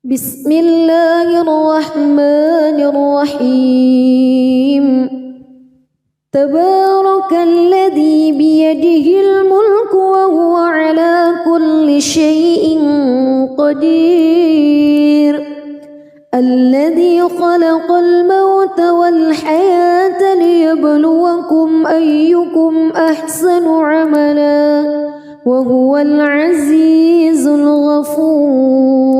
بسم الله الرحمن الرحيم تبارك الذي بيده الملك وهو على كل شيء قدير الذي خلق الموت والحياة ليبلوكم أيكم أحسن عملا وهو العزيز الغفور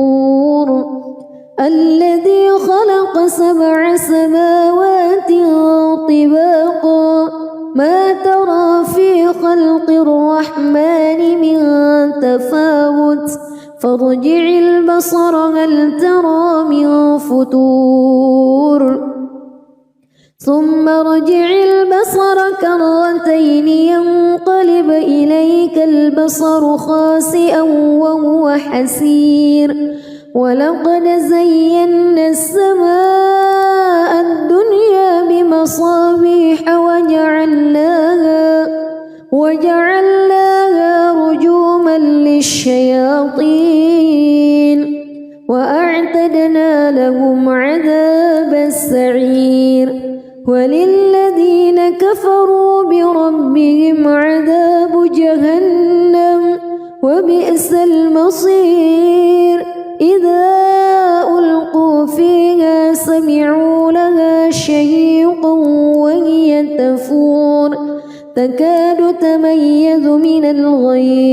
الذي خلق 7 سماوات طباقا ما ترى في خلق الرحمن من تفاوت فارجع البصر هل ترى من فتور ثم ارجع البصر كرتين ينقلب إليك البصر خاسئا وهو حسير ولقد زينا السماء الدنيا بمصابيح وجعلناها رجوما للشياطين وأعتدنا لهم عذاب السعير وللذين كفروا بربهم عذاب جهنم وبئس المصير إذا ألقوا فيها سمعوا لها شهيقا وهي تفور تكاد تميز من الغيظ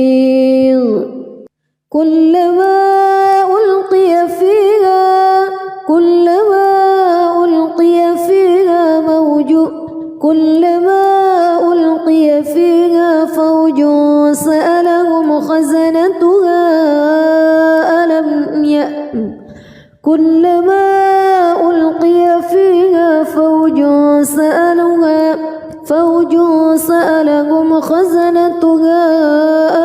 كلما ألقي فيها فوج سألهم خزنتها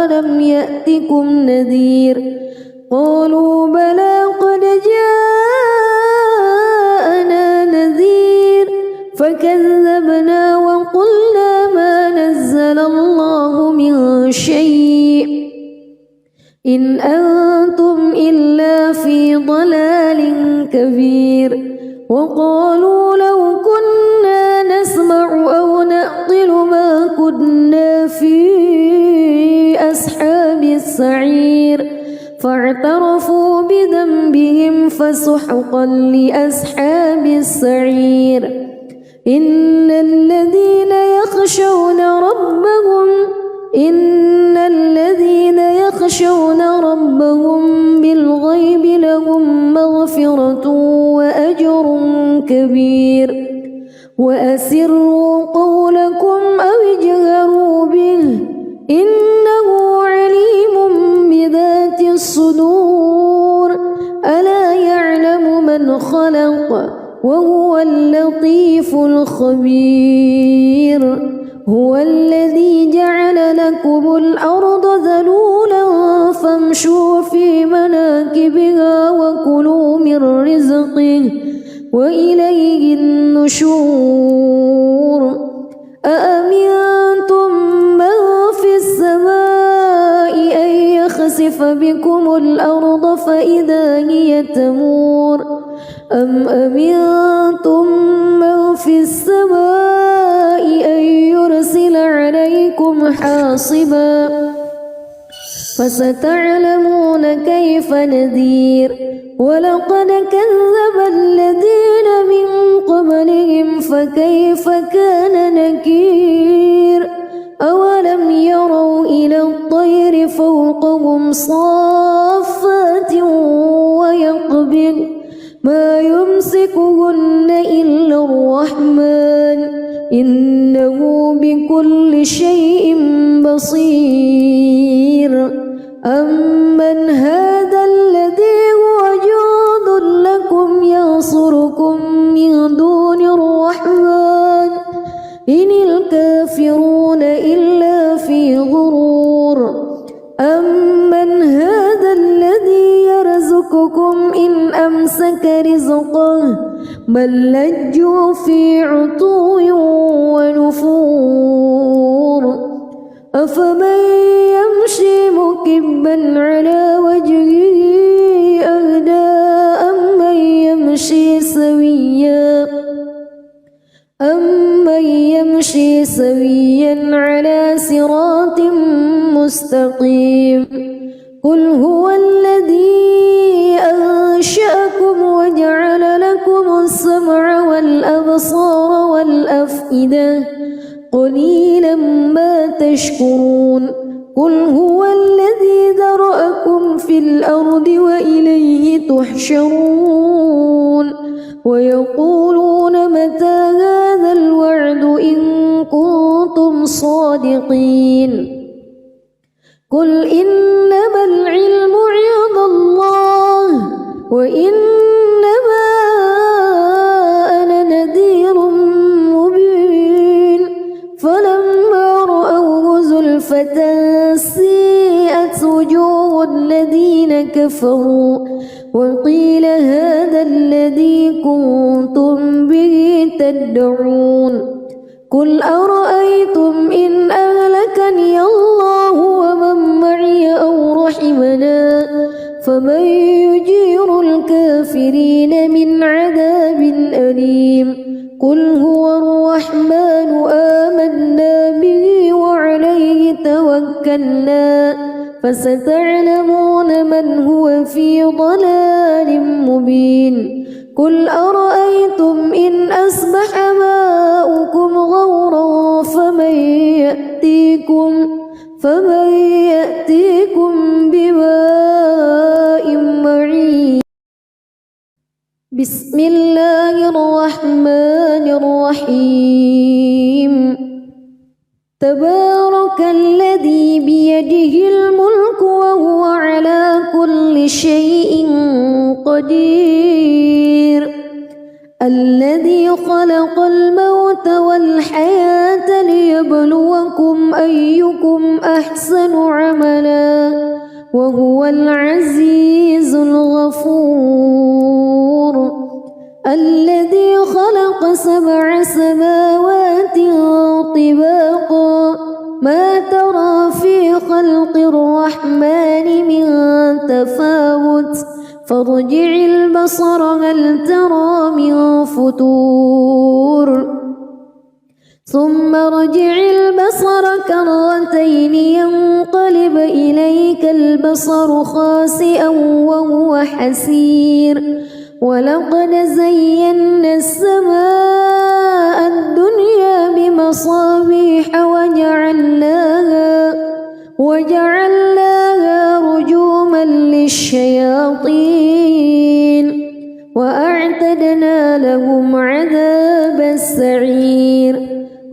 ألم يأتكم نذير قالوا بلى قد جاءنا نذير فكذبنا وقلنا ما نزل الله من شيء إن أنتم إلا في ضلال كبير وقالوا لو كنا نسمع أو نعقل ما كنا في أصحاب السعير فاعترفوا بذنبهم فسحقا لأصحاب السعير إن الذين يخشون ربهم بالغيب لهم مغفرة وأجر كبير وأسروا قولكم أو اجهروا به إنه عليم بذات الصدور ألا يعلم من خلق وهو اللطيف الخبير هو الذي جعل لكم الأرض ذلولا فامشوا في مناكبها وكلوا من رزقه وإليه النشور أأمنتم من في السماء أن يخسف بكم الأرض فإذا هي تمور أم أمنتم من في السماء أن يرسل عليكم حاصبا فستعلمون كيف نذير ولقد كذب الذين من قبلهم فكيف كان نكير أولم يروا إلى الطير فوقهم صافات ويقبض ما يمسكهن إلا الرحمن إنه بكل شيء بصير أمن هذا الذي هو جند لكم ينصركم من دون الرحمن إن الكافرون إلا في غرور أمن هذا الذي يرزقكم إن أمسك رزقه بل لجوا في عتو ونفور أفمن يمشي مكبا على وجهه أهدى سويا على صراط مستقيم قل هو الذي أنشأكم وجعل لكم السمع والأبصار والأفئدة قليلا ما تشكرون قل هو الذي ذرأكم في الأرض وإليه تحشرون ويقولون متى هذا الوعد إن كنتم صادقين قل إنما العلم عند الله وإنما أنا نذير مبين فلما رأوه زلفة سيئت وجوه الذين كفروا وقيل هذا الذي كنتم به تدعون قل أرأيتم إن أهلكني الله ومن معي أو رحمنا فمن يجير الكافرين من عذاب أليم قل هو الرحمن آمنا به وعليه توكلنا فستعلمون من هو في ضلال مبين قل أرأيتم إن أصبح ماؤكم غورا فمن يأتيكم بماء معين بسم الله الرحمن الرحيم تبارك الذي بيده الملك وهو على كل شيء قدير الذي خلق الموت والحياة ليبلوكم أيكم أحسن عملا وهو العزيز الغفور الذي خلق 7 سماوات طباقا ما ترى في خلق الرحمن من تفاوت فارجع البصر هل ترى من فطور ثم ارجع البصر كرتين ينقلب إليك البصر خاسئا وهو حسير ولقد زينا السماء الدنيا بمصابيح وجعلناها رجوما للشياطين وأعتدنا لهم عذاب السعير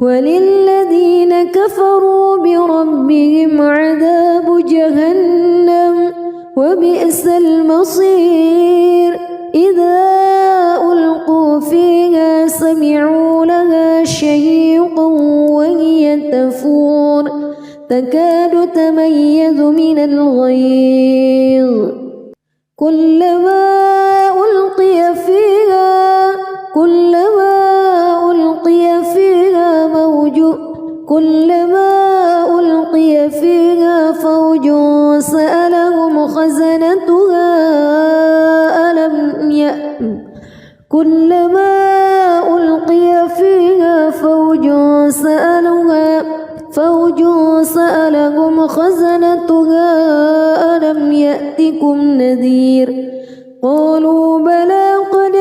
وللذين كفروا بربهم عذاب جهنم وبئس المصير إذا ألقوا فيها سمعوا لها شهيقا وهي تفور تكاد تميز من الغيظ كلما ألقي فيها فوج سألهم خزنتها كلما ألقي فيها فوج سألهم خزنتها ألم يأتكم نذير قالوا بلى قد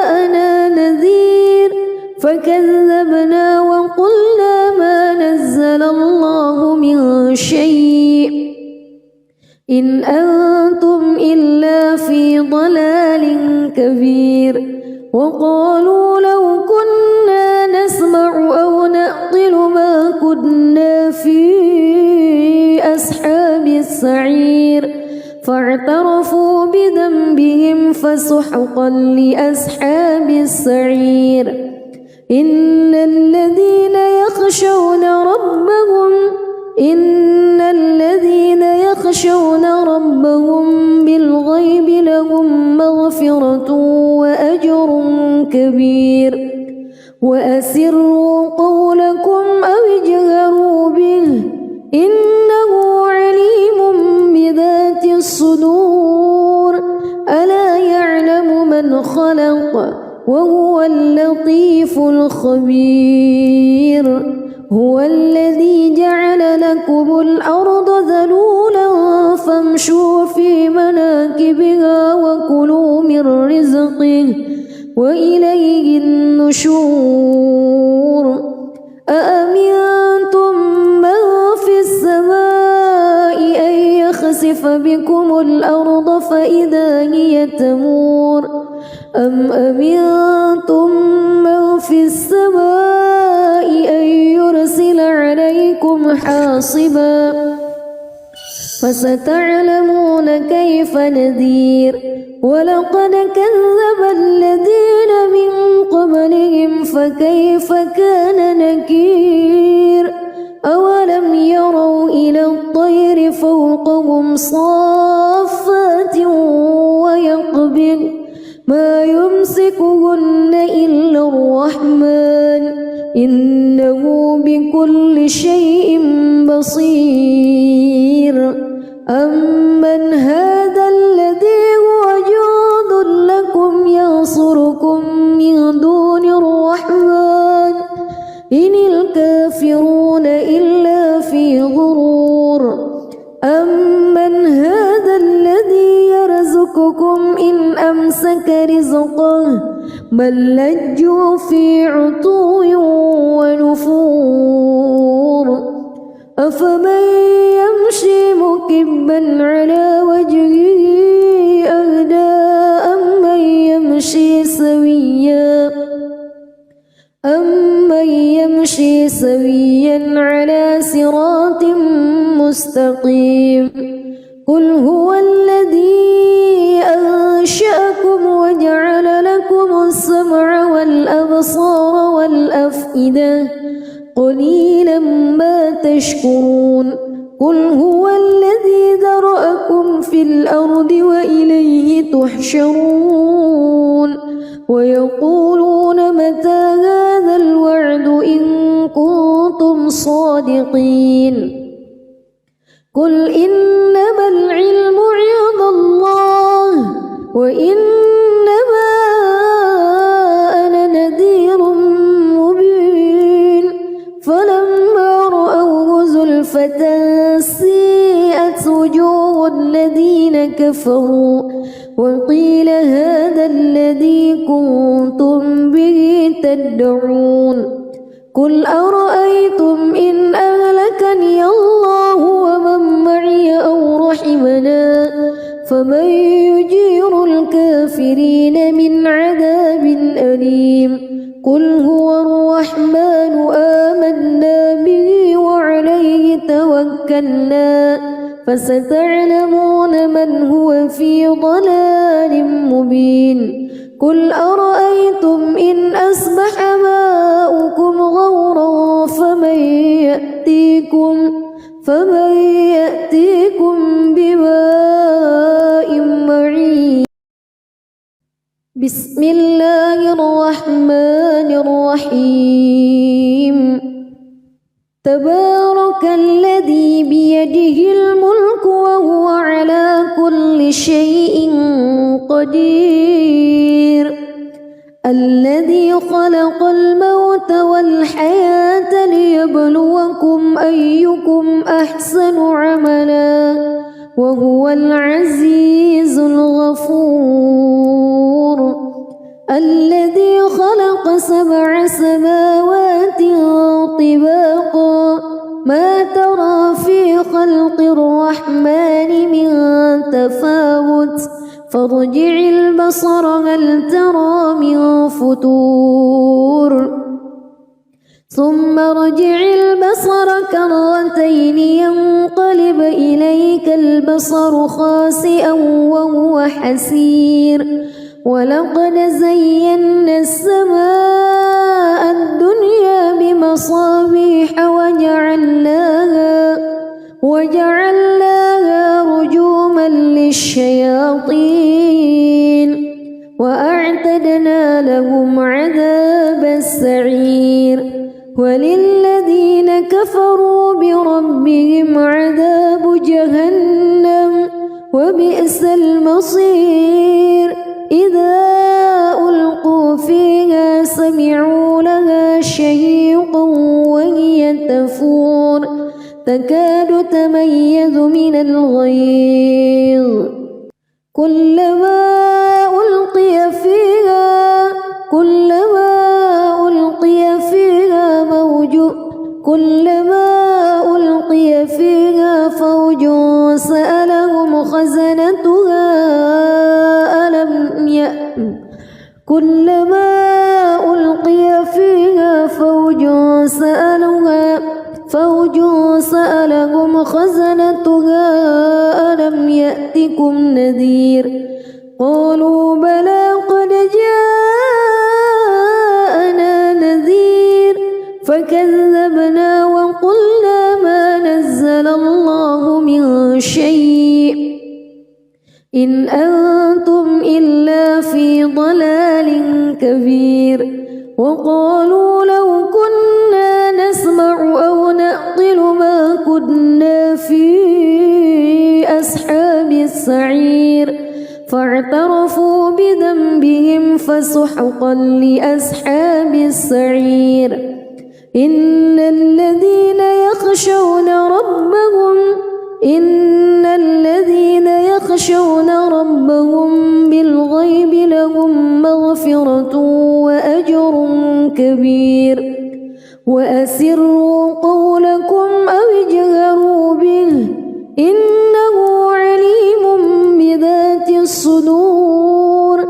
جاءنا نذير فكذبنا وقلنا ما نزل الله من شيء إن أنتم إلا في ضلال كبير وقالوا لو كنا نسمع أو نعقل ما كنا في أصحاب السعير فاعترفوا بذنبهم فسحقا لأصحاب السعير إن الذين يخشون ربهم بالغيب لهم مغفرة وأجر كبير وأسروا قولكم أو اجهروا به إنه عليم بذات الصدور ألا يعلم من خلق وهو اللطيف الخبير هو الذي جعل لكم الأرض ذلولا فامشوا في مناكبها وكلوا من رزقه وإليه النشور أأمنتم من في السماء أن يخسف بكم الأرض فإذا هي تمور أم أمنتم من في السماء أن يرسل عليكم حاصبا فستعلمون كيف نذير ولقد كذب الذين من قبلهم فكيف كان نكير أولم يروا إلى الطير فوقهم صافات ويقبض ما يمسكهن إلا الرحمن إنه بكل شيء بصير أمن هذا الذي هو جند لكم ينصركم من دون الرحمن إن الكافرون إلا في غرور أمن هذا الذي يرزقكم إن أمسك رزقه بل لجوا في عتو ونفور أفمن يمشي مكبا على وجهه أهدى أمن يمشي سويا على صراط مستقيم قل هو الذي أنشأكم وجعل لكم السمع والأبصار والأفئدة قليلا ما تشكرون قل هو الذي ذرأكم في الأرض وإليه تحشرون ويقولون متى هذا الوعد إن كنتم صادقين قل إنما العلم عند الله وإنما أنا نذير مبين فلما رأوه زلفة سيئت وجوه الذين كفروا وقيل هذا الذي كنتم به تدعون قل أرأيتم إن أهلكني الله ومن معي أو رحمنا فمن يجير الكافرين من عذاب أليم قل هو الرحمن آمنا به وعليه توكلنا فستعلمون من هو في ضلال مبين قل أرأيتم إن أصبح ماؤكم غورا فمن يأتيكم بماء معين بسم الله الرحمن الرحيم تبارك الذي بيده الملك وهو على كل شيء قدير الذي خلق الموت والحياة ليبلوكم أيكم أحسن عملا وهو العزيز الغفور الذي خلق 7 سماوات طباقا ما ترى في خلق الرحمن من تفاوت فارجع البصر هل ترى من فتور ثم ارجع البصر كرتين ينقلب إليك البصر خاسئا وهو حسير ولقد زينا السماء الدنيا بمصابيح وجعلناها رجوما للشياطين وأعتدنا لهم عذاب السعير وللذين كفروا بربهم عذاب جهنم وبئس المصير إذا ألقوا فيها من الغيظ كلما ألقي فيها فوج سألهم خزنتها ألم يأتكم نذير قالوا بلى قد جاءنا نذير فكذبنا وقلنا ما نزل الله من شيء إن أنتم إلا في ضلال كبير وقالوا لو كنا نسمع أو نعقل ما كنا في أصحاب السعير فاعترفوا بذنبهم فسحقا لأصحاب السعير إن الذين يخشون ربهم بالغيب لهم مغفرة وأجر كبير وأسروا قولكم أو اجهروا به إنه عليم بذات الصدور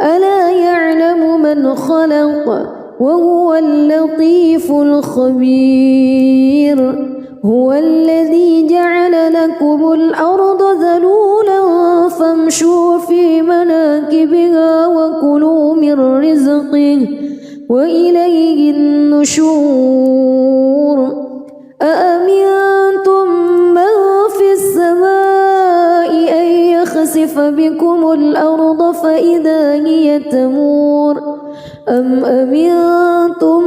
ألا يعلم من خلق وهو اللطيف الخبير هو الذي جعل لكم الأرض ذلولا فامشوا في مناكبها وكلوا من رزقه وإليه النشور أأمنتم من في السماء أن يخسف بكم الأرض فإذا هي تمور أم أمنتم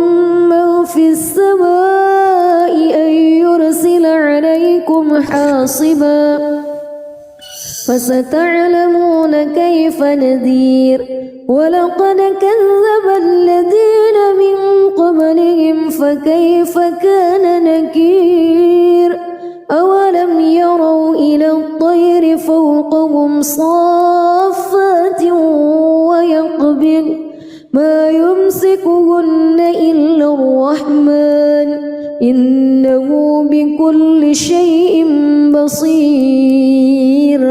من في السماء أن يرسل عليكم حاصبا فستعلمون كيف نذير ولقد كذب الذين من قبلهم فكيف كان نكير أولم يروا إلى الطير فوقهم صافات ويقبض ما يمسكهن إلا الرحمن إنه بكل شيء بصير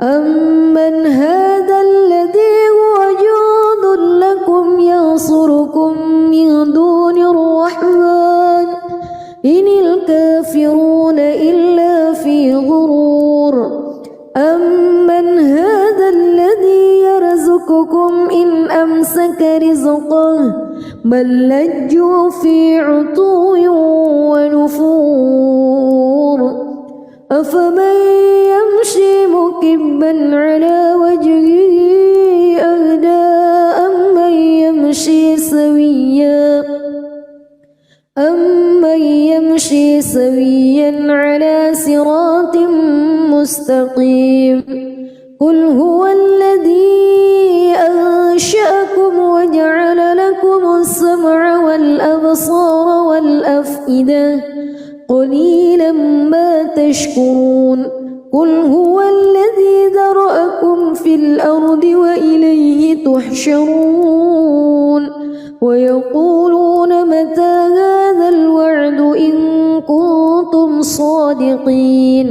أمن هذا الذي هو جند لكم ينصركم من دون الرحمن إن الكافرون إلا في غرور أمن هذا الذي يرزقكم إن أمسك رزقه بل لجوا في عتو ونفور أفمن يمشي مكبا على وجهه أهدى أمن يمشي سويا على صراط مستقيم قل هو الذي أنشأكم وجعل لكم السمع والأبصار والأفئدة قليلا ما تشكرون قل هو الذي ذرأكم في الأرض وإليه تحشرون ويقولون متى هذا الوعد إن كنتم صادقين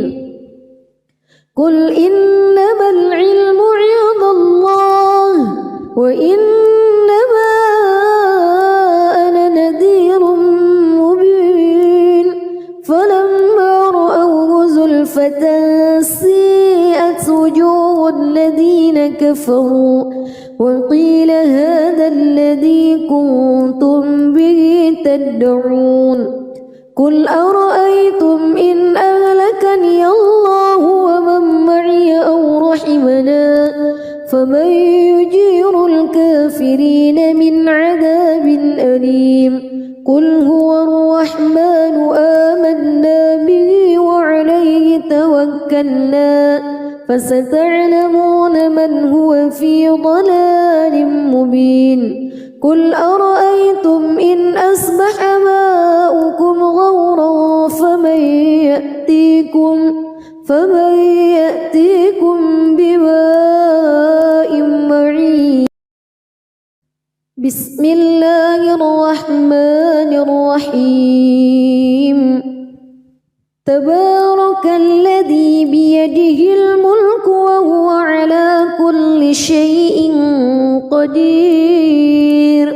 قل إنما العلم عند الله وإنما أنا نذير مبين فلما رأوه زلفة سيئت وجوه الذين كفروا وقيل هذا الذي كنتم به تدعون قل أرأيتم إن أهلكني الله ومن معي أو رحمنا فمن يجير الكافرين من عذاب أليم قل هو الرحمن آمنا به وعليه توكلنا فستعلمون من هو في ضلال مبين قل أرأيتم إن أصبح ماؤكم غورا فمن يأتيكم بماء معين. بسم الله الرحمن الرحيم. تبارك الذي بيده الملك وهو على كل شيء قدير.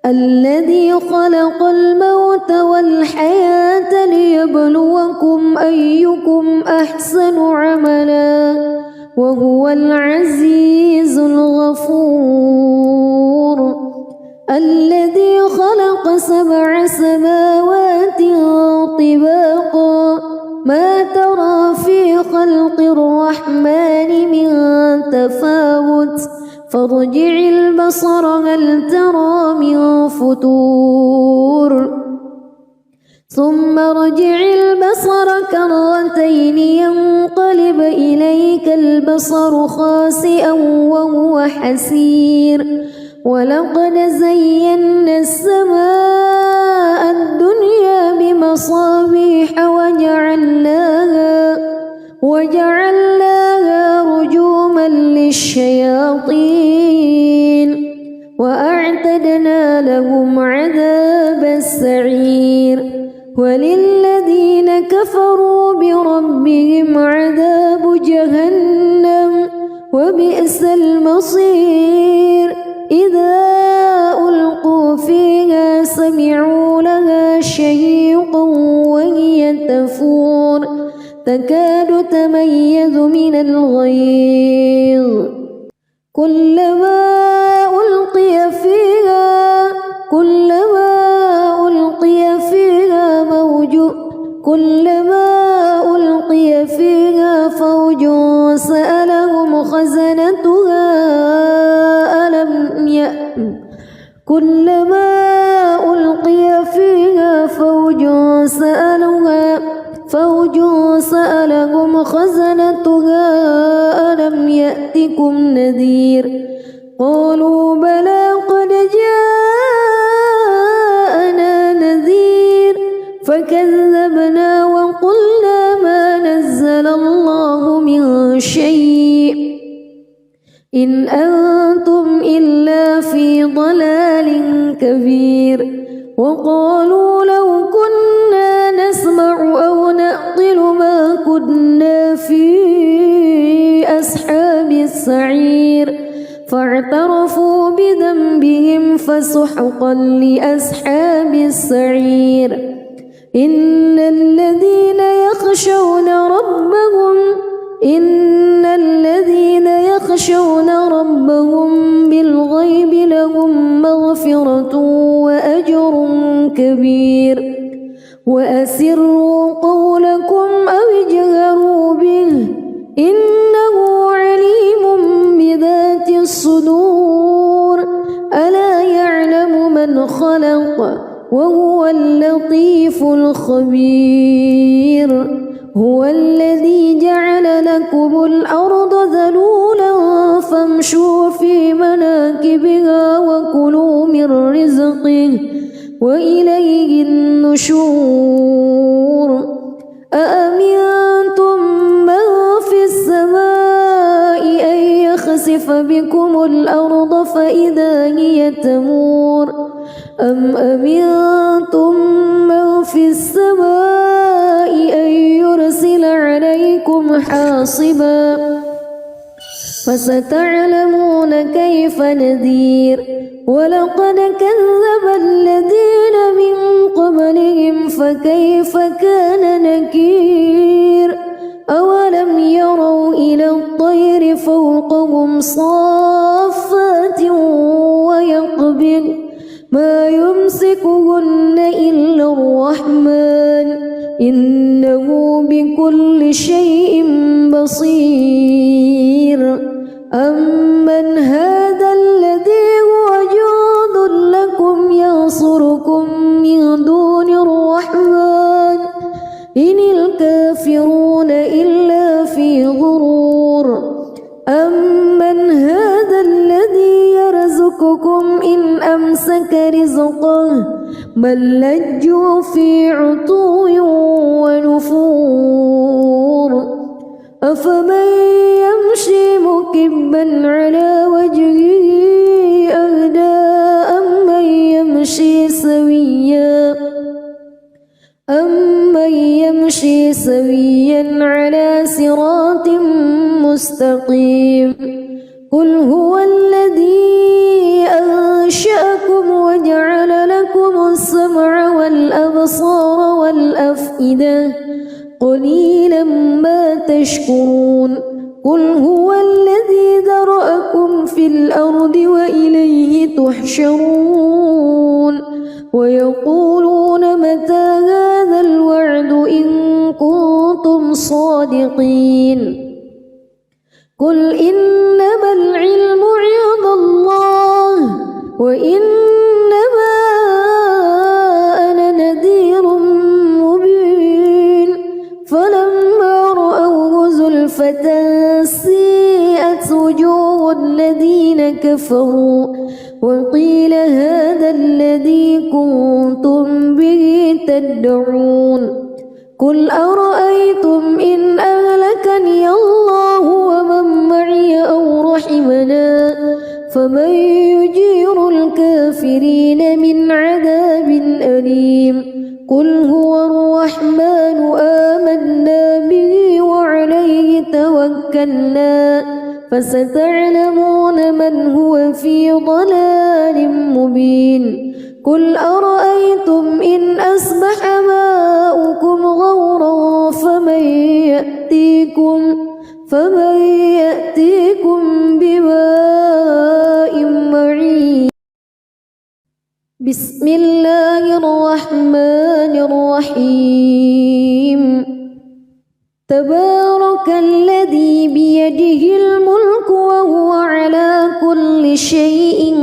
الذي خلق الموت والحياة ليبلوكم أيكم أحسن عملا وهو العزيز الغفور. الذي خلق 7 سماوات طباقا ما ترى في خلق الرحمن من تفاوت فارجع البصر هل ترى من فطور ثم ارجع البصر كرتين ينقلب إليك البصر خاسئا وهو حسير. ولقد زينا السماء الدنيا بمصابيح وجعلناها رجوما للشياطين وأعتدنا لهم عذاب السعير. وللذين كفروا بربهم عذاب جهنم وبئس المصير. إذا ألقوا فيها سمعوا لها شهيقا وهي تفور تكاد تميز من الغيظ. كلما ألقي فيها فوج سألهم خزنتها ألم يأتكم نذير. قالوا بلى قد جاءنا نذير فكذبنا وقلنا ما نزل الله من شيء إن أنتم إلا في ضلال كبير. وقالوا لو كنا نسمع أو نعقل ما كنا في أصحاب السعير فاعترفوا بذنبهم فسحقا لأصحاب السعير. إن الذين يخشون ربهم بالغيب لهم مغفرة وأجر كبير. وأسروا قولكم أو اجهروا به إنه عليم بذات الصدور. ألا يعلم من خلق وهو اللطيف الخبير. هو الذي جعل لكم الأرض ذلولا فامشوا في مناكبها وكلوا من رزقه وإليه النشور. أأمنتم من في السماء أن يخسف بكم الأرض فإذا هي تمور أم أمنتم من في السماء أن يرسل عليكم حاصبا فستعلمون كيف نذير. ولقد كذب الذين من قبلهم فكيف كان نكير. أولم يروا إلى الطير فوقهم صافات ويقبض ما يمسكهن إلا الرحمن إنه بكل شيء بصير. أمن هذا الذي هو جند لكم ينصركم من دون الرحمن إن الكافرون إلا في غرور. أمن هذا الذي يرزقكم إن أمسك رزقه بل لجوا في عتو ونفور. أفمن يمشي مكبا على وجهه أهدى أمن يمشي سويا على صراط مستقيم قل هو الذي أنشأكم وجعل لكم السمع والأبصار والأفئدة قليلا ما تشكرون قل هو الذي ذرأكم في الأرض وإليه تحشرون ويقولون متى هذا الوعد إن كنتم صادقين قل إنما العلم عند الله وإنما أنا نذير مبين فلما رأوه زلفة سيئت وجوه الذين كفروا وقيل هذا الذي كنتم به تدعون قل أرأيتم إن أهلكني الله ومن معي أو رحمنا فمن يجير الكافرين من عذاب أليم قل هو الرحمن آمنا به وعليه توكلنا فستعلمون من هو في ضلال مبين قل أرأيتم إن أصبح ماؤكم غورا فمن يأتيكم بماء معين بسم الله الرحمن الرحيم تبارك الذي بيده الملك وهو على كل شيء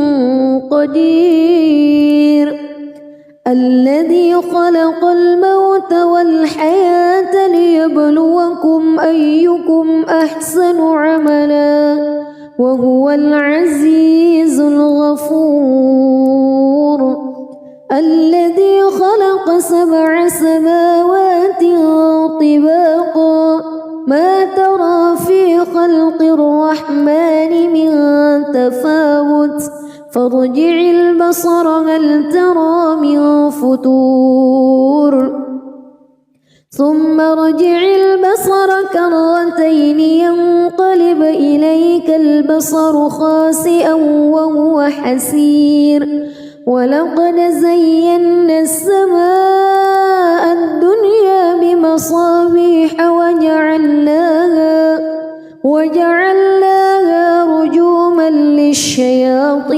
قدير الذي خلق الموت والحياة ليبلوكم أيكم أحسن عملا وهو العزيز الغفور الذي خلق 7 سماوات طباقا ما ترى في خلق الرحمن من تفاوت فارجع البصر هل ترى من فتور ثم ارجع البصر كرتين ينقلب إليك البصر خاسئا وهو حسير ولقد زينا السماء الدنيا بمصابيح وجعلناها رجوما للشياطين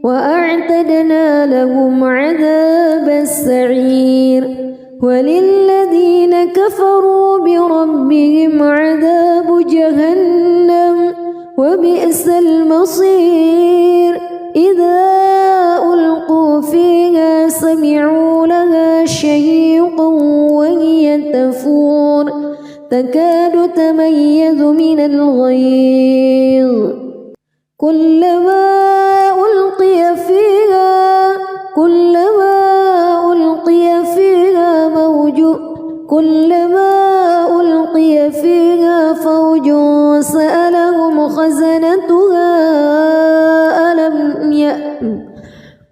وأعتدنا لهم عذاب السعير وللذين كفروا بربهم عذاب جهنم وبئس المصير إذا ألقوا فيها سمعوا لها شهيقا وهي تفور تكاد تميز من الغيظ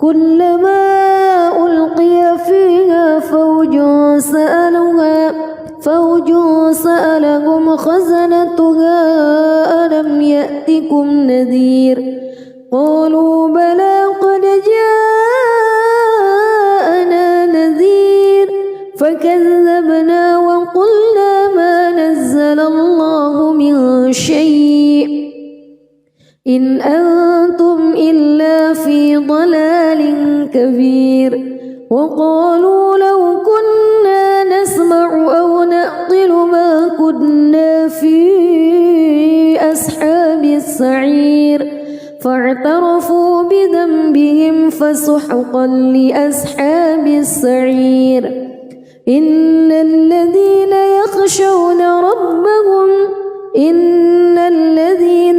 كلما ألقي فيها فوج سألهم خزنتها ألم يأتكم نذير قالوا بلى قد جاءنا نذير فكذبنا وقلنا ما نزل الله من شيء إن أنتم إلا في ضلال كبير وقالوا لو كنا نسمع أو نعقل ما كنا في أصحاب السعير فاعترفوا بذنبهم فسحقا لأصحاب السعير إن الذين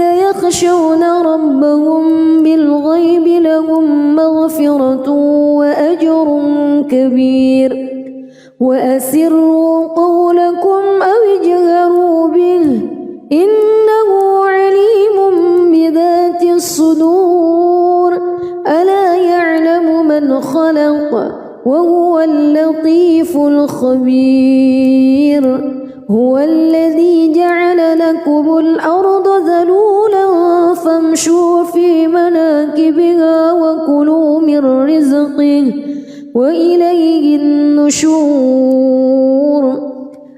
يخشون ربهم بالغيب لهم مغفرة وأجر كبير وأسروا قولكم أو اجهروا وهو اللطيف الخبير هو الذي جعل لكم الأرض ذلولا فامشوا في مناكبها وكلوا من رزقه وإليه النشور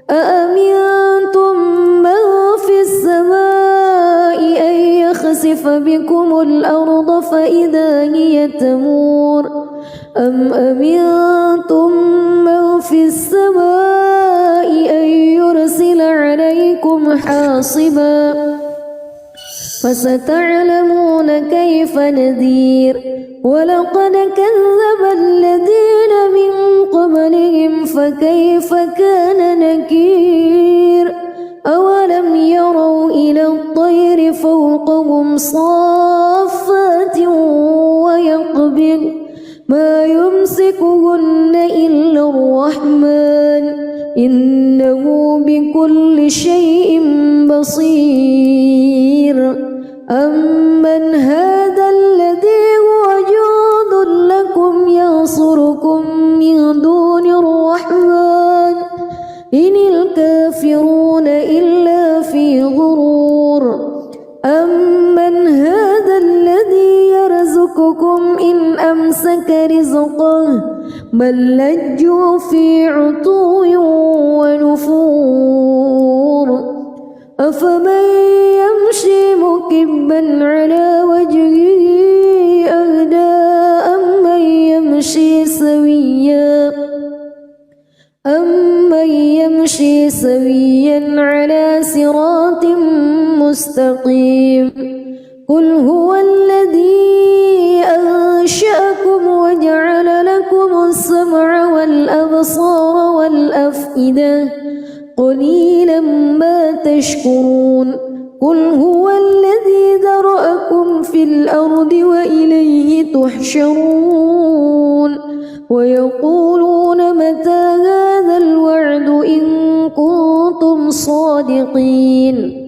أأمنتم من في السماء أن يخسف بكم الأرض فإذا هي تمور أم أمنتم من في السماء أن يرسل عليكم حاصبا فستعلمون كيف نذير ولقد كذب الذين من قبلهم فكيف كان نكير أولم يروا إلى الطير فوقهم صافات ويقبض ما يمسكهن إلا الرحمن إنه بكل شيء بصير أمن هذا الذي هو جند لكم ينصركم من دون الرحمن إن الكافرون إلا في غرور أمن هذا الذي يرزقكم إن أمسك رزقه بل لجوا في عتو ونفور أفمن يمشي مكبا على وجهه أهدى أمن يمشي سويا على صراط مستقيم قل هو الذي أنشأكم وجعل لكم السمع والأبصار والأفئدة قليلا ما تشكرون قل هو الذي ذرأكم في الأرض وإليه تحشرون ويقولون متى هذا الوعد إن كنتم صادقين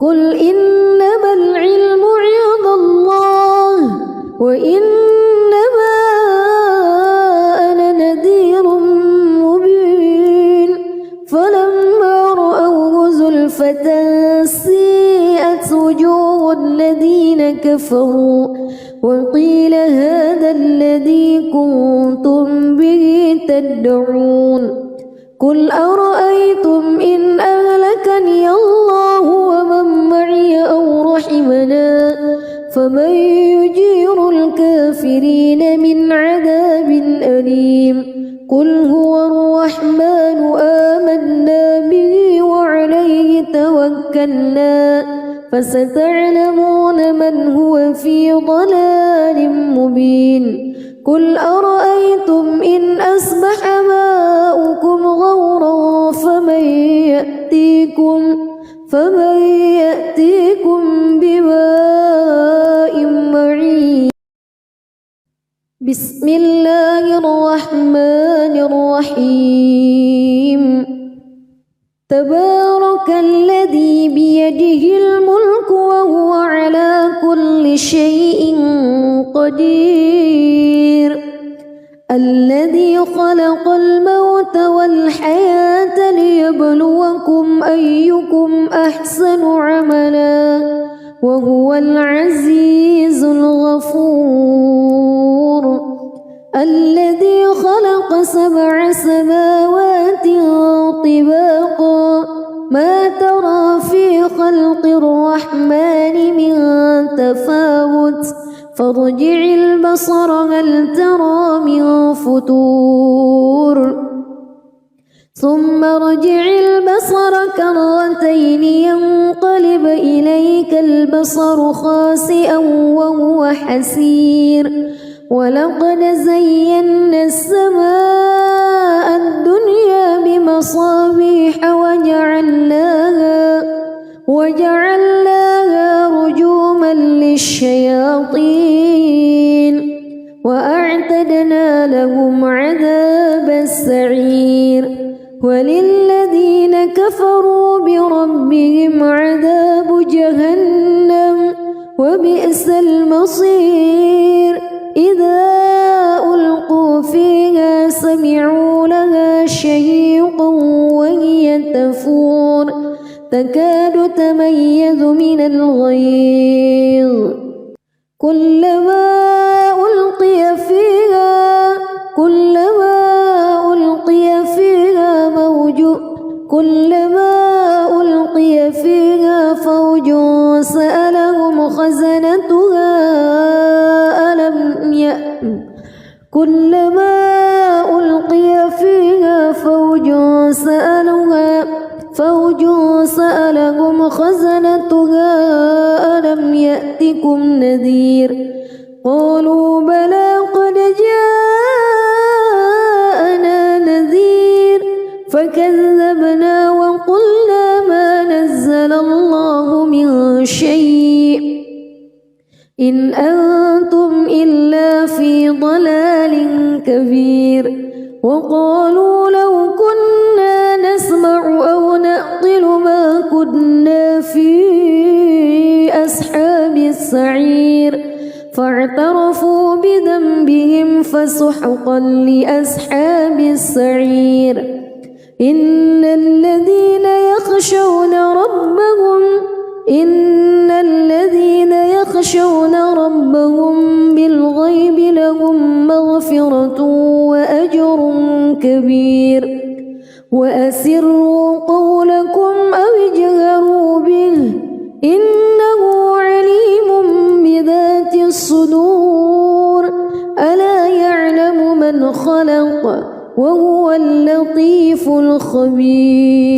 قل إنما العلم عند الله وإنما أنا نذير مبين فلما رأوه زلفة سيئت وجوه الذين كفروا وقيل هذا الذي كنتم به تدعون قل أرأيتم إن أهلكني الله ومن معي أو رحمنا فمن يجير الكافرين من عذاب أليم قل هو الرحمن آمنا به وعليه توكلنا فستعلمون من هو في ضلال مبين قل أرأيتم إن أصبح ماؤكم غورا فمن يأتيكم بماء معين بسم الله الرحمن الرحيم تبارك الذي بيده الملك وهو على كل شيء قدير الذي خلق الموت والحياة ليبلوكم أيكم أحسن عملا وهو العزيز الغفور الذي خلق 7 سماوات طباقا ما ترى في خلق الرحمن من تفاوت فارجع البصر هل ترى من فتور ثم ارجع البصر كرتين ينقلب إليك البصر خاسئا وهو حسير ولقد زينا السماء الدنيا بمصابيح وجعلناها رجوما للشياطين وأعتدنا لهم عذاب السعير وللذين كفروا بربهم عذاب جهنم وبئس المصير إذا ألقوا فيها يتميز من الغيظ كلما ألقي فيها فوج سألهم خزنتها ألم يأتكم نذير قالوا بلى قد جاءنا نذير فكذبنا وقلنا ما نزل الله من شيء إن أنتم إلا في ضلال كبير وقالوا لو كنا نسمع أو نعقل ما كنا في أصحاب السعير فاعترفوا بذنبهم فسحقا لأصحاب السعير إن الذين يخشون ربهم بالغيب لهم مغفرة وأجر كبير وأسروا قولكم أو اجهروا به إنه عليم بذات الصدور ألا يعلم من خلق وهو اللطيف الخبير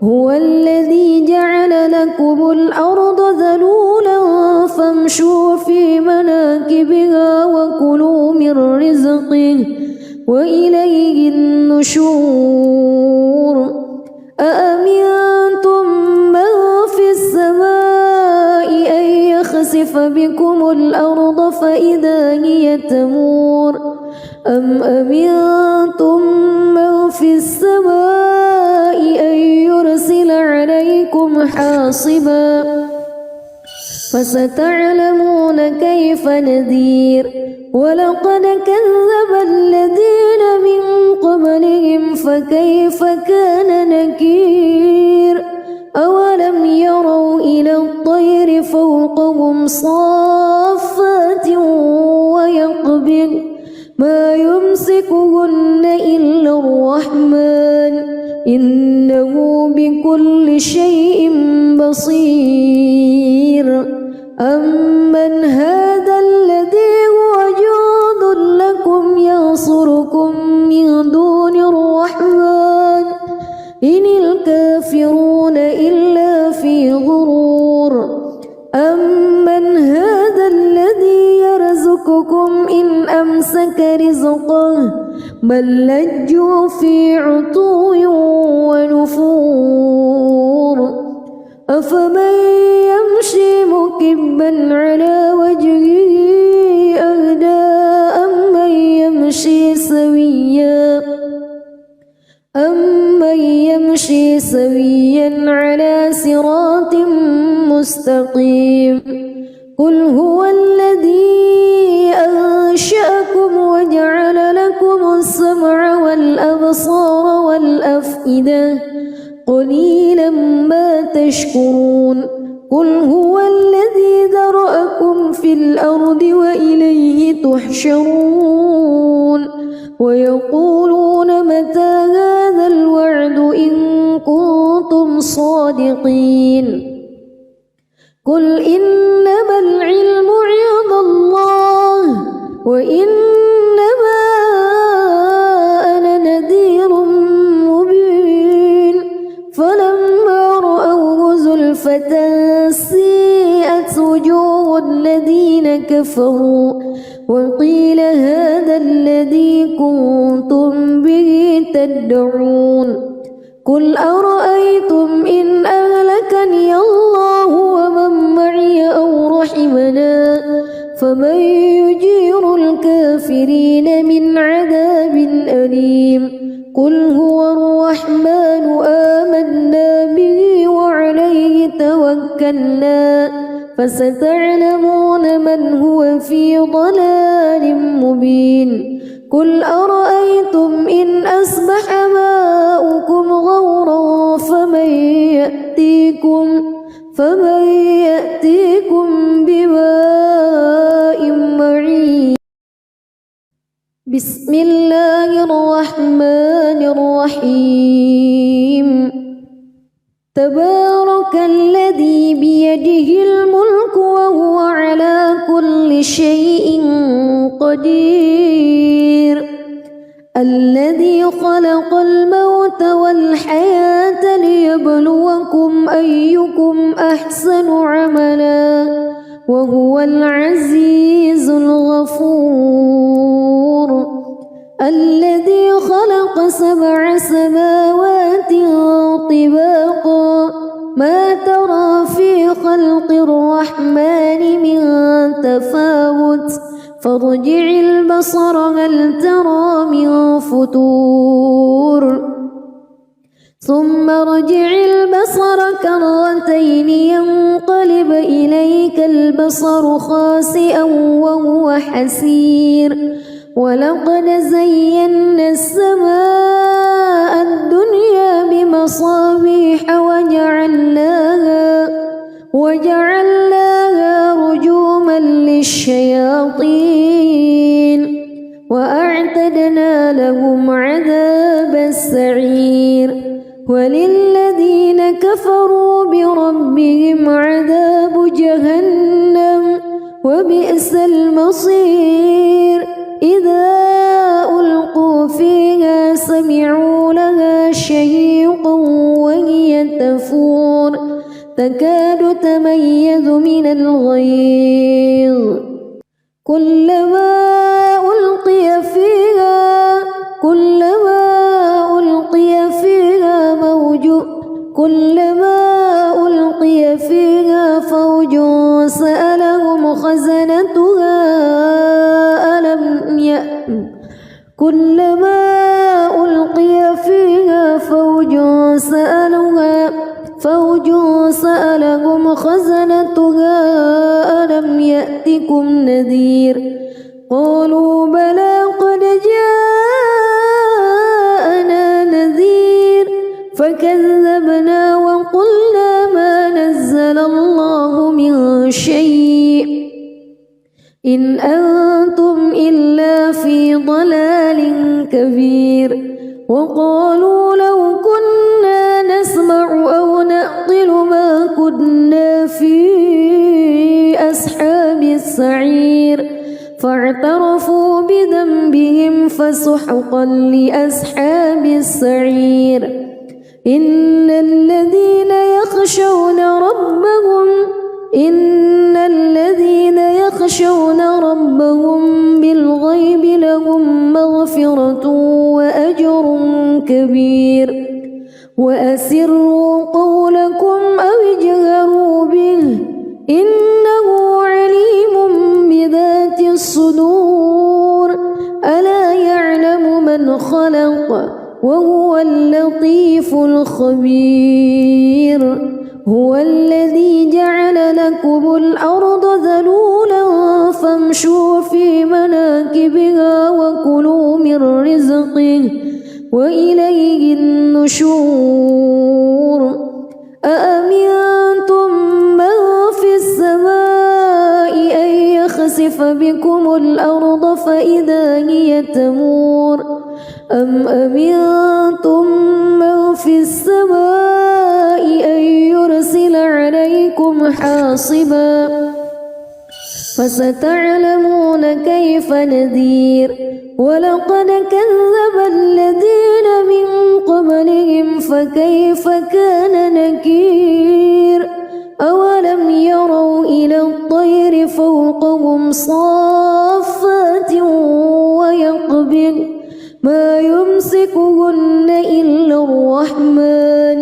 هو الذي جعل لكم الأرض ذلولا فامشوا في مناكبها وكلوا من رزقه وإليه النشور أأمنتم من في السماء أن يخسف بكم الأرض فإذا هي تمور أم أمنتم من في السماء أن يرسل عليكم حاصبا فستعلمون كيف نذير ولقد كذب الذين من قبلهم فكيف كان نكير أولم يروا إلى الطير فوقهم صافات ويقبض ما يمسكهن إلا الرحمن إنه بكل شيء بصير أمن هذا الذي هو جند لكم ينصركم من دون الرحمن إن الكافرون إلا في غرور أمن هذا الذي يرزقكم إن أمسك رزقه بل لجوا في عتو ونفور أفمن يمشي مكبا على وجهه أهدى أمن يمشي سويا على صراط مستقيم قل هو الذي أنشأكم وجعل لكم السمع والأبصار والأفئدة قليلا ما تشكرون قل هو الذي ذرأكم في الأرض وإليه تحشرون ويقولون متى هذا الوعد إن كنتم صادقين قل إنما العلم عند الله وإنما أنا نذير مبين فلما رأوه زلفة سيئت وجوه الذين كفروا وقيل هذا الذي كنتم به تدعون قل أرأيتم إن أهلكني الله ومن معي أو رحمنا فمن يجير الكافرين من عذاب أليم قل هو الرحمن آمنا به وعليه توكلنا فستعلمون من هو في ضلال مبين قل أرأيتم إن أصبح ماؤكم غورا فمن يأتيكم بكم فمن يأتيكم بماء معين. بسم الله الرحمن الرحيم. تبارك الذي بيده الملك وهو على كل شيء قدير. الذي خلق الموت والحياة ليبلوكم أيكم أحسن عملا وهو العزيز الغفور. الذي خلق 7 سماوات طباقا ما ترى في خلق الرحمن من تفاوت فارجع البصر هل ترى من فتور ثم ارجع البصر كرتين ينقلب إليك البصر خاسئا وهو حسير. ولقد زينا السماء الدنيا بمصابيح وجعلناها رجوما للشياطين وأعتدنا لهم عذاب السعير. وللذين كفروا بربهم عذاب جهنم وبئس المصير. إذا ألقوا فيها سمعوا لها شهيقا وهي تفور تكاد تميز من الغيظ كلما ألقي فيها فوج سألهم خزنتها ألم يأتكم نذير قالوا بلى قد جاءنا نذير فكذبنا وقلنا ما نزل الله من شيء إن أنتم إلا في ضلال كبير. وقالوا لو كنا نسمع أو نعقل ما كنا في أصحاب السعير فاعترفوا بذنبهم فسحقا لأصحاب السعير. إن الذين يخشون ربهم بالغيب لهم مغفرة وأجر كبير. وأسروا قولكم أو اجهروا به إنه عليم بذات الصدور. ألا يعلم من خلق وهو اللطيف الخبير. هو الذي جعل لكم الأرض ذلولا فامشوا في مناكبها وكلوا من رزقه وإليه النشور. أأمنتم من في السماء أن يخسف بكم الأرض فإذا هي تمور أم أمنتم من في السماء أن يرسل عليكم حاصبا فستعلمون كيف نذير. ولقد كذب الذين من قبلهم فكيف كان نكير. أولم يروا إلى الطير فوقهم صافات ويقبض ما يمسكهن إلا الرحمن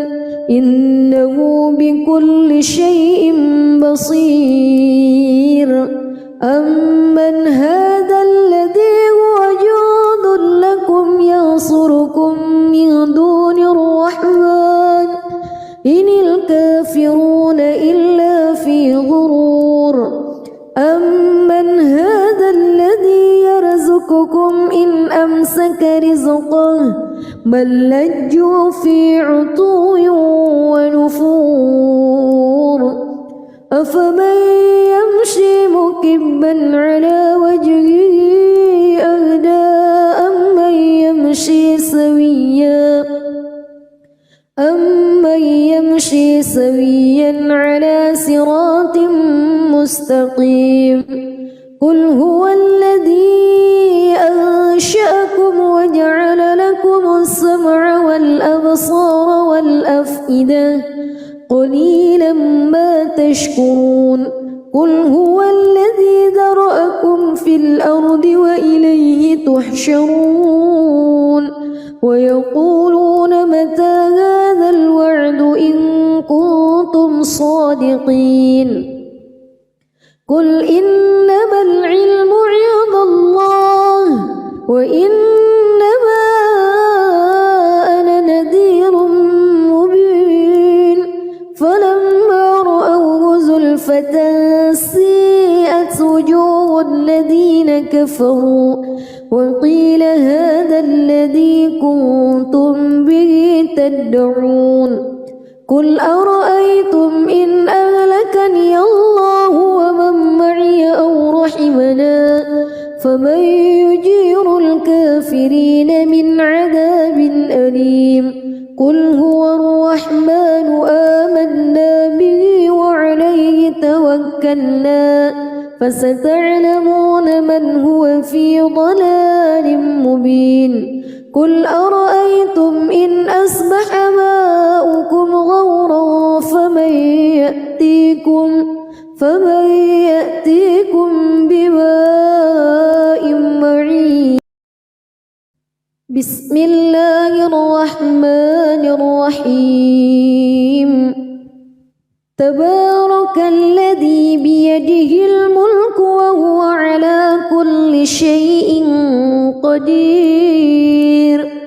إنه بكل شيء بصير. أمن هذا الذي هو جند لكم ينصركم من دون الرحمن إن الكافرون إلا في غرور. أمن هذا الذي يرزقكم إن أمسك رزقه بل لجوا في عتو ونفور. أفمن يمشي مكبا على وجهه أهدى أمن يمشي سويا على صراط مستقيم قل هو الذي أنشأكم وجعل لكم السمع والأبصار والأفئدة قليلا ما تشكرون قل هو الذي ذرأكم في الأرض وإليه تحشرون ويقولون متى هذا الوعد إن كنتم صادقين قل إنما العلم عند الله وإنما أنا نذير مبين فلما رأوه زلفة سيئت وجوه الذين كفروا وقيل هذا الذي كنتم به تدعون قل أرأيتم إن أهلكني الله ومن معي أو رحمنا فمن يجير الكافرين من عذاب أليم قل هو الرحمن آمنا به وعليه توكلنا فستعلمون من هو في ضلال مبين قل أرأيتم إن أصبح ماؤكم غورا فمن يأتيكم بماء معين بسم الله الرحمن الرحيم تبارك الذي بيده الملك وهو على كل شيء قدير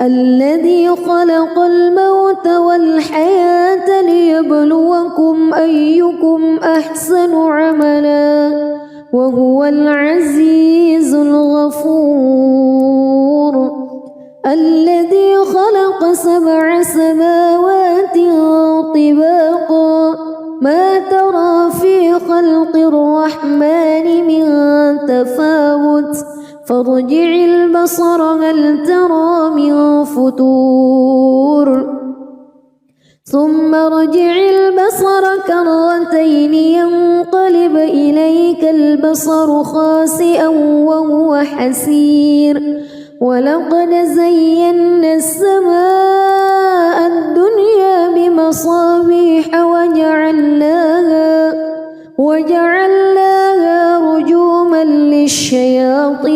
الذي خلق الموت والحياة ليبلوكم أيكم أحسن عملا وهو العزيز الغفور الذي خلق 7 سماوات طباقا ما ترى في خلق الرحمن من تفاوت فارجع البصر هل ترى من فطور ثم ارجع البصر كرتين ينقلب إليك البصر خاسئا وهو حسير ولقد زينا السماء الدنيا بمصابيح وجعلناها رجوما للشياطين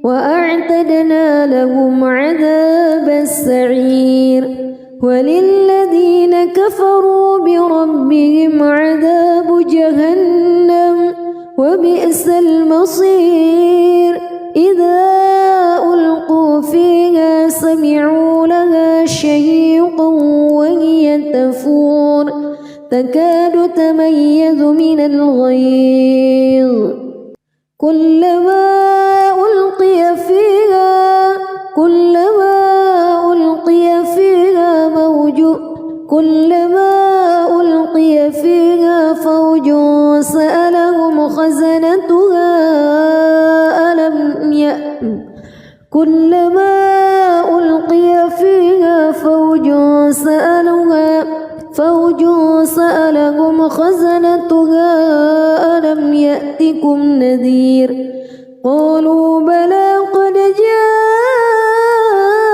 وأعتدنا لهم عذاب السعير وللذين كفروا بربهم عذاب جهنم وبئس المصير إذا ألقوا فيها سمعوا لها شهيقا وهي تفور تكاد تميز من الغيظ كلما ألقي فيها فوج سألهم خزنتها كلما ألقي فيها فوج سألهم خزنتها ألم يأتكم نذير قالوا بلى قد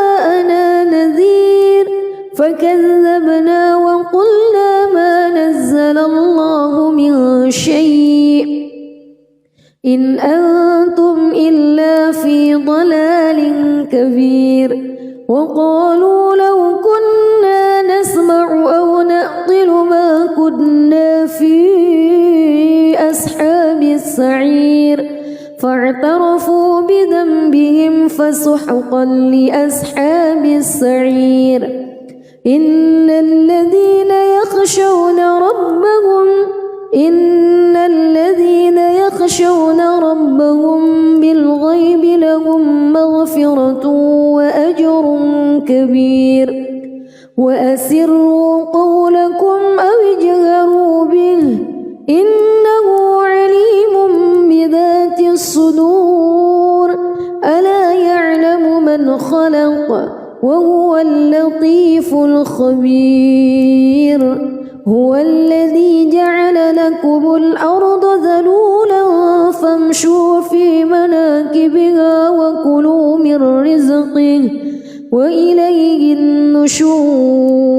جاءنا نذير فكذبنا وقلنا ما نزل الله من شيء إن أنتم إلا في ضلال كبير وقالوا لو كنا نسمع أو نعقل ما كنا في أصحاب السعير فاعترفوا بذنبهم فسحقا لأصحاب السعير إن الذين يخشون ربهم بالغيب لهم مغفرة وأجر كبير وأسروا قولكم أو اجهروا وهو اللطيف الخبير هو الذي جعل لكم الأرض ذلولا فامشوا في مناكبها وكلوا من رزقه وإليه النشور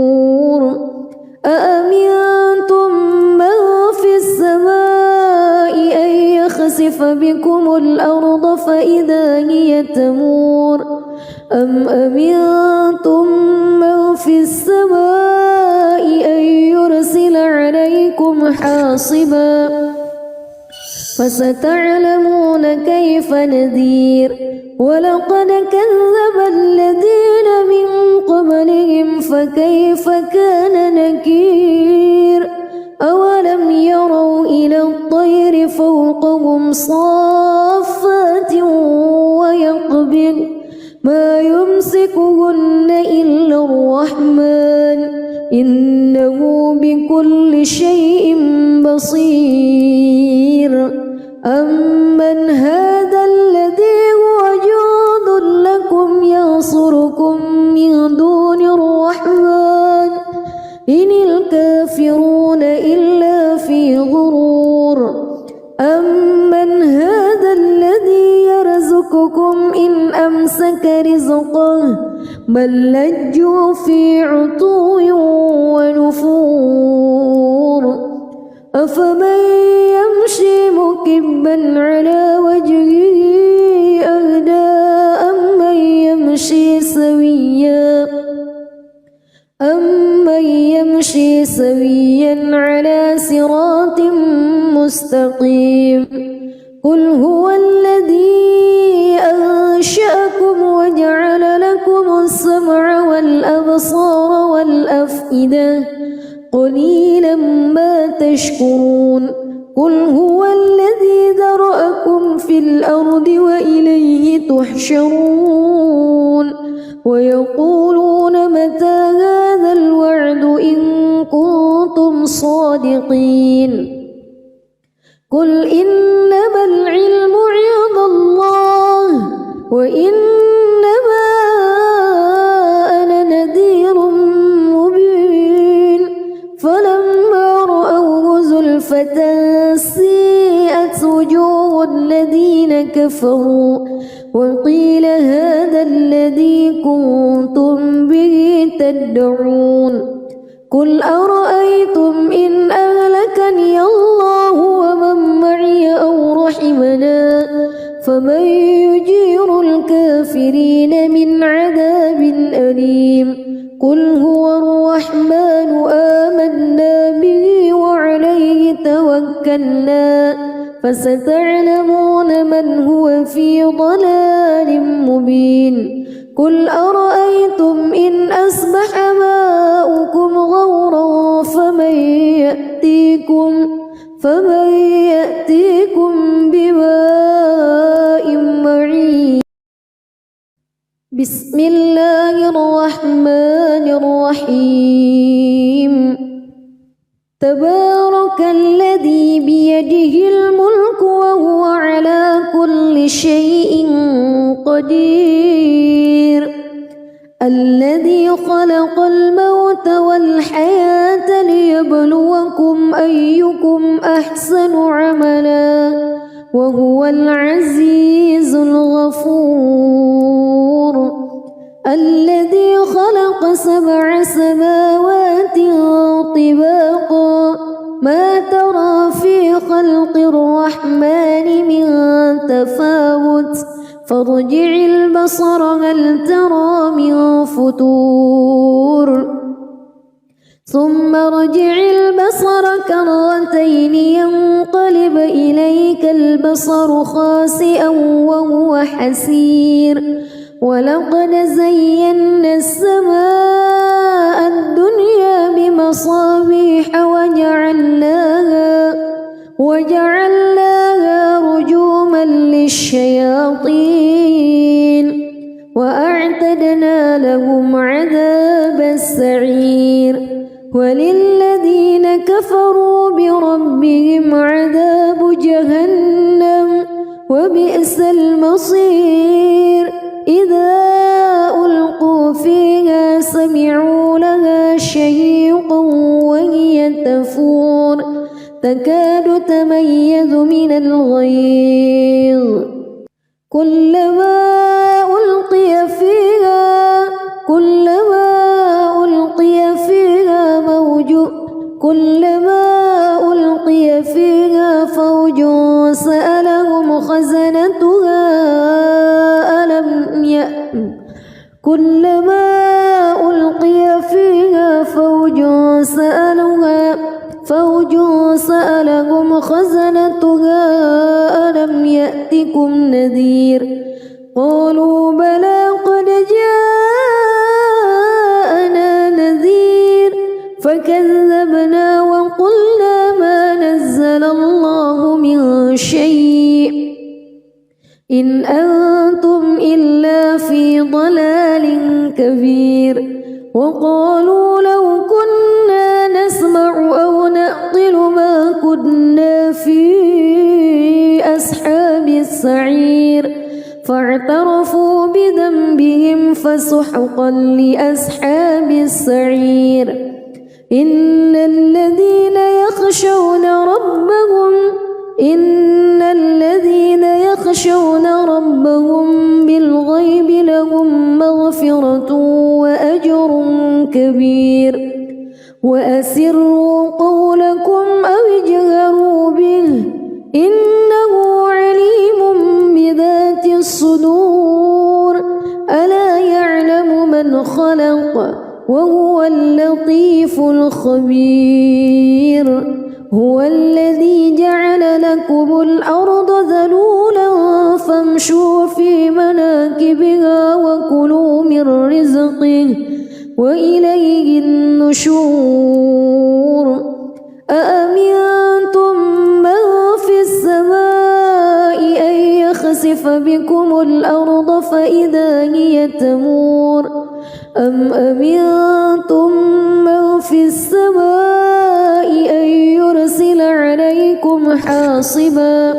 أأمنتم من في السماء أن يخسف بكم الأرض فإذا هي تمور أم أمنتم من في السماء أن يرسل عليكم حاصبا فستعلمون كيف نذير ولقد كذب الذين من قبلهم فكيف كان نكير أولم يروا إلى الطير فوقهم صافات ويقبض ما يمسكهن إلا الرحمن إنه بكل شيء بصير أمن هذا الذي هو جند لكم ينصركم من دون الرحمن إن الكافرون إلا في غرور أمن هذا الذي يرزقكم إن أمسك رزقه بل لجوا في عتو ونفور أفمن يمشي مكبا على وجهه أهدى أمن يمشي سويا على صراط مستقيم قل هو الذي أنشأكم وجعل لكم السمع والأبصار والأفئدة قليلا ما تشكرون قل هو الذي ذرأكم في الأرض وإليه تحشرون ويقولون متى هذا الوعد إن كنتم صادقين قل إنما العلم عند الله وإنما أنا نذير مبين فلما رأوه زلفة سيئت وجوه الذين كفروا وقيل هذا الذي كنتم به تدعون قل أرأيتم إن أهلكني الله ومن معي أو رحمنا فمن يجير الكافرين من عذاب أليم قل هو الرحمن آمنا به وعليه توكلنا فستعلمون من هو في ضلال مبين قل أرأيتم إن أصبح ماؤكم غورا فمن يأتيكم بماء معين بسم الله الرحمن الرحيم تبارك الذي بيده الملك وهو على كل شيء قدير الذي خلق الموت والحياة ليبلوكم أيكم أحسن عملا وهو العزيز الغفور الذي خلق 7 سماوات طباقا ما ترى في خلق الرحمن من تفاوت فارجع البصر هل ترى من فتور ثم ارجع البصر كرتين ينقلب إليك البصر خاسئا وهو حسير ولقد زينا السماء الدنيا بمصابيح وجعلناها رجوما للشياطين وأعتدنا لهم عذاب السعير وللذين كفروا بربهم عذاب جهنم وبئس المصير إذا ألقوا فيها تفور تكاد تميز من الغيظ كلما ألقي فيها فوج سألهم خزنتها ألم يأتكم نذير قالوا بلى قد جاءنا نذير فكذبنا وقلنا ما نزل الله من شيء إن أنتم إلا في ضلال كبير وقالوا لو كنا نسمع أو نعقل ما كنا في أصحاب السعير فاعترفوا بذنبهم فسحقا لأصحاب السعير إن الذين يخشون ربهم بالغيب لهم مغفرة وأجر كبير وأسروا قولكم أو اجهروا به إنه عليم بذات الصدور ألا يعلم من خلق وهو اللطيف الخبير هو الذي جعل لكم الأرض ذلولا فامشوا في مناكبها وكلوا من رزقه وإليه النشور أأمنتم من في السماء أن يخسف بكم الأرض فإذا هي تمور أم أمنتم من في السماء أن يرسل عليكم حاصبا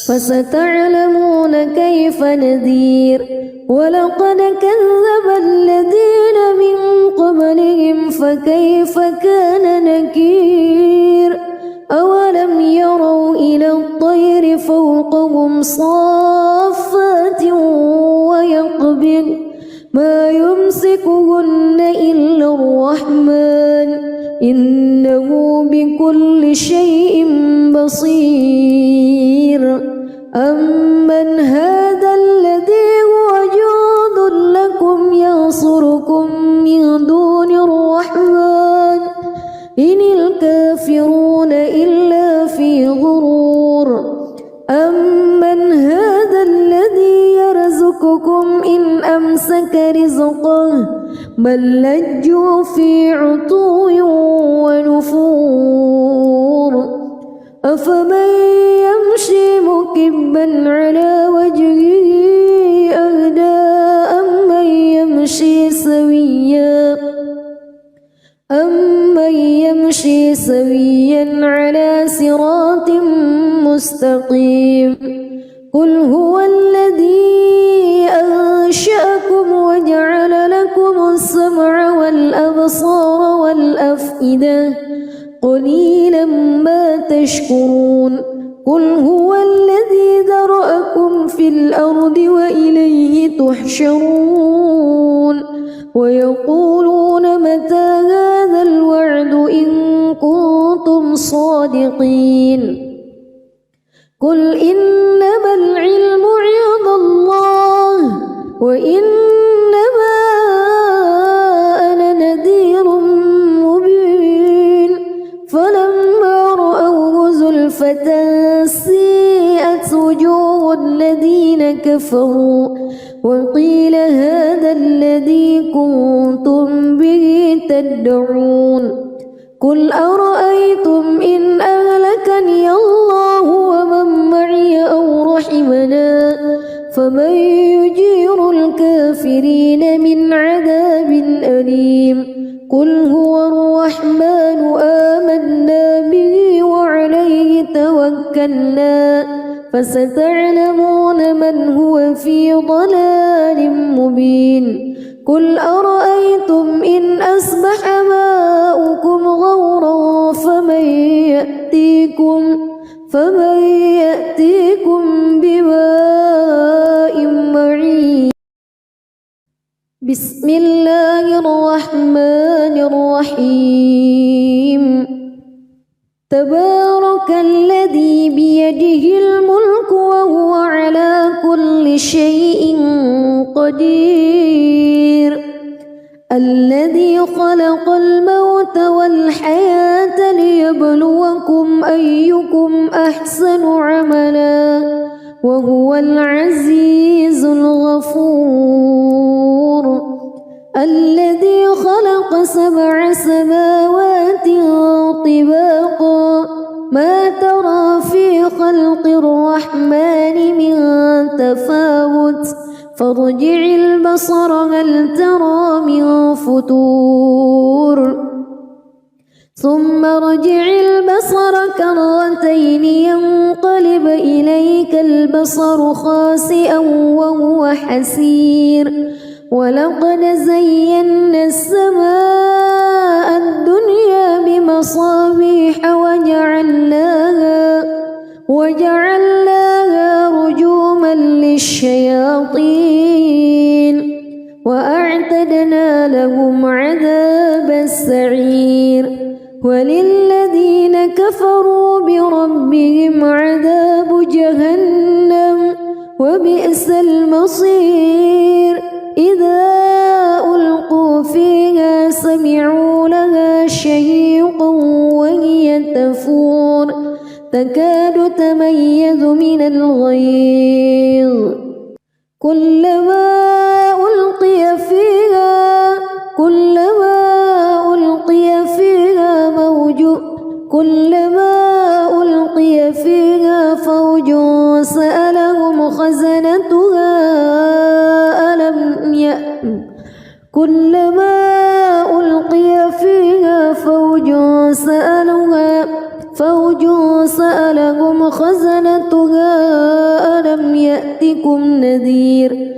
فستعلمون كيف نذير ولقد كذب الذين من قبلهم فكيف كان نكير أولم يروا إلى الطير فوقهم صافات ويقبض ما يمسكهن إلا الرحمن إنه بكل شيء بصير أمن هذا الذي هو جند لكم ينصركم من دون الرحمن إن الكافرون إلا في غرور أمن هذا الذي يرزقكم إن أمسك رزقه بل لجوا في عتو ونفور أفمن يمشي مكبا على وجهه أهدى أمن يمشي سويا على صراط مستقيم قل هو الذي أنشأكم وجعل لكم السمع والأبصار والأفئدة قليلا ما تشكرون قل هو الذي ذرأكم في الأرض وإليه تحشرون ويقولون متى هذا الوعد إن كنتم صادقين قل إنما العلم عند الله وإنما أنا نذير مبين فلما رأوه زلفة سيئت وجوه الذين كفروا وقيل هذا الذي كنتم به تدعون قل أرأيتم إن أهلكني الله ومن معي أو رحمنا فمن يجير الكافرين من عذاب أليم قل هو الرحمن آمنا به وعليه توكلنا فستعلمون من هو في ضلال مبين قل أرأيتم إن أصبح ماؤكم غورا فمن يأتيكم بماء معين بسم الله الرحمن الرحيم تبارك الذي بيده الملك وهو على كل شيء قدير الذي خلق الموت والحياة ليبلوكم أيكم أحسن عملا وهو العزيز الغفور الذي خلق 7 سماوات طباقا ما ترى في خلق الرحمن من تفاوت فارجع البصر هل ترى من فتور ثم ارجع البصر كرتين ينقلب إليك البصر خاسئا وهو حسير ولقد زينا السماء الدنيا بمصابيح وجعلناها رجوما للشياطين وأعتدنا لهم عذاب السعير وللذين كفروا بربهم عذاب جهنم وبئس المصير إذا ألقوا فيها سمعوا لها شهيقا وهي تفور تكاد تميز من الغيظ كلما ألقي فيها فوج سألهم خزنتها كلما ألقي فيها فوج سألهم خزنتها ألم يأتكم نذير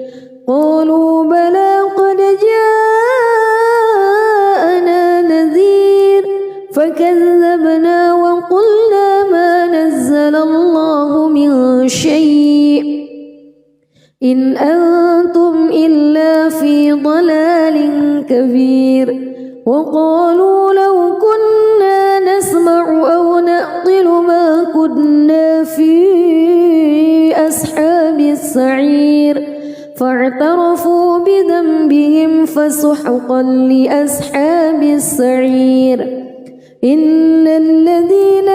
قالوا بلى قد جاءنا نذير فكذبنا وقلنا ما نزل الله من شيء إن أنتم إلا في ضلال كبير وقالوا لو كنا نسمع أو نعقل ما كنا في أصحاب السعير فاعترفوا بذنبهم فسحقا لأصحاب السعير إن الذين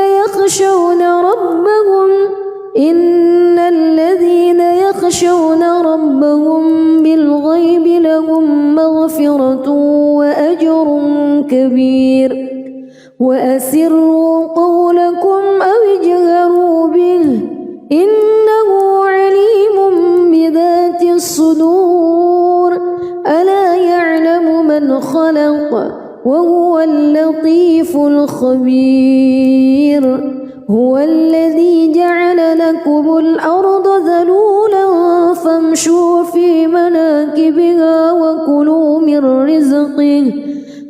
يخشون ربهم بالغيب لهم مغفرة وأجر كبير وأسروا قولكم أو اجهروا به إنه عليم بذات الصدور ألا يعلم من خلق وهو اللطيف الخبير هو الذي جعل لكم الأرض ذلولا فامشوا في مناكبها وكلوا من رزقه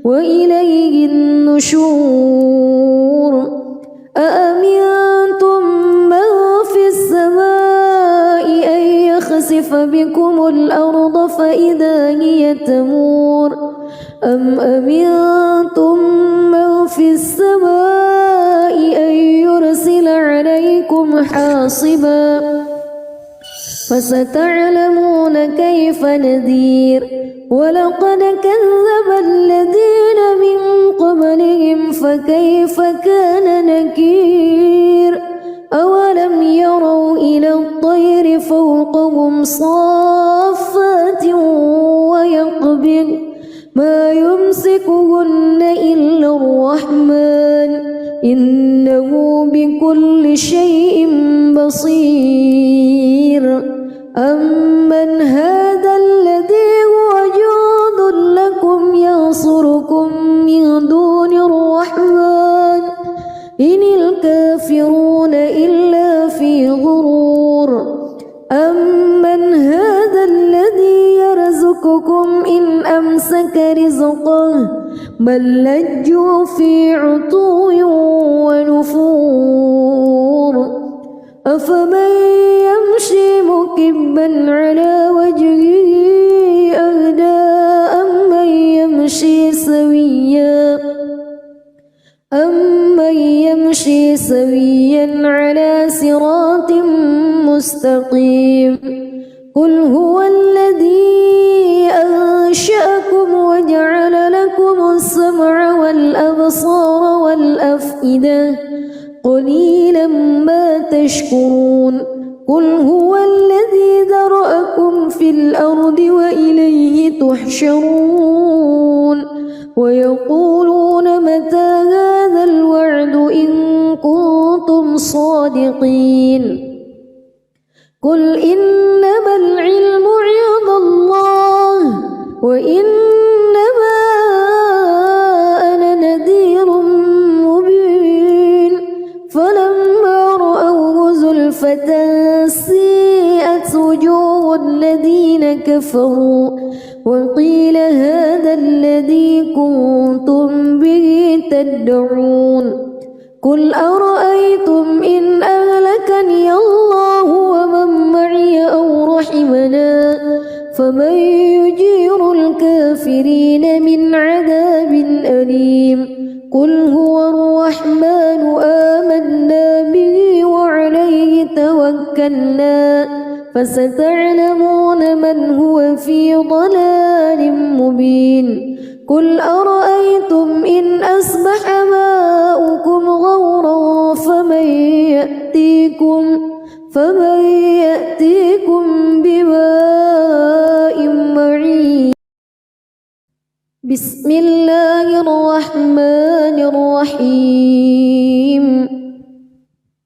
وإليه النشور أأمنتم من في السماء أن يخسف بكم الأرض فإذا هي تمور أم أمنتم من في السماء أن يرسل عليكم حاصبا فستعلمون كيف نذير ولقد كذب الذين من قبلهم فكيف كان نكير أولم يروا إلى الطير فوقهم صافات ويقبض ما يمسكهن إلا الرحمن إنه بكل شيء بصير أمن هذا الذي هو جند لكم ينصركم من دون الرحمن إن الكافرون إلا في غرور أمن هذا الذي يرزقكم إن أمسك رزقه بل لجوا في عتو ونفور أفمن يمشي مكبا على وجهه أهدى أمن يمشي سويا على صراط مستقيم قل هو الذي أنشأكم وجعل لكم السمع والأبصار والأفئدة قليلا ما تشكرون قل هو الذي ذرأكم في الأرض وإليه تحشرون ويقولون متى هذا الوعد إن كنتم صادقين قل إنما العلم عند الله وإنما أنا نذير مبين فلما رأوه زلفة سيئت وجوه الذين كفروا وقيل هذا الذي كنتم به تدعون قل أرأيتم إن أهلكني الله ومن معي أو رحمنا فمن يجير الكافرين من عذاب أليم قل هو الرحمن آمنا به وعليه توكلنا فستعلمون من هو في ضلال مبين قل أرأيتم إن أصبح ماؤكم غورا فمن يأتيكم بماء معين بسم الله الرحمن الرحيم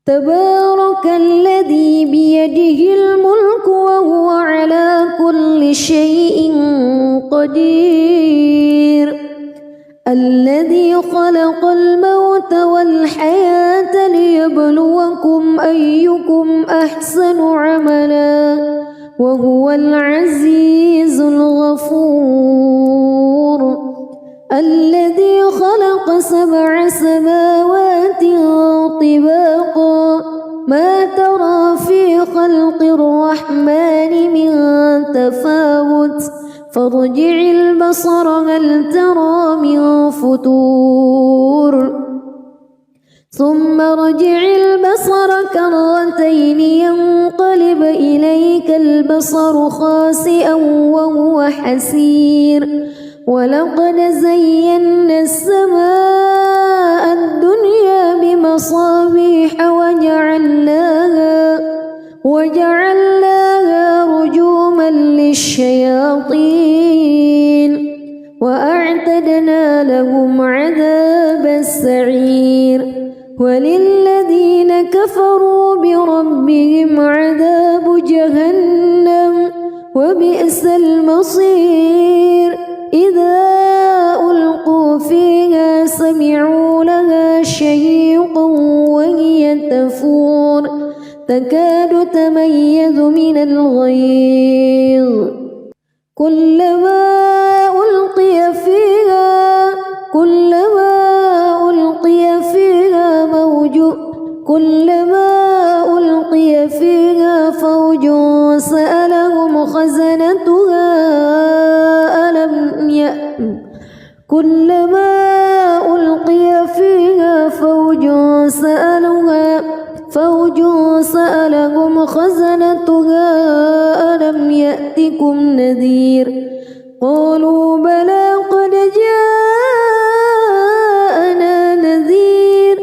تبارك الذي بيده الملك وهو على كل شيء قدير الذي خلق الموت والحياة ليبلوكم أيكم أحسن عملا وهو العزيز الغفور الذي خلق 7 سماوات طباقا ما ترى في خلق الرحمن من تفاوت فارجع البصر هل ترى من فتور ثم ارجع البصر كرتين ينقلب إليك البصر خاسئا وهو حسير ولقد زينا السماء الدنيا بمصابيح وجعلناها رجوما للشياطين وأعتدنا لهم عذاب السعير وللذين كفروا بربهم عذاب جهنم وبئس المصير إذا ألقوا فيها سمعوا لها شهيقا وهي تفور تكاد تميز من الغيظ كلما ألقي فيها فوج سألهم خزنتها ألم يأتكم نذير قالوا بلى قد جاءنا نذير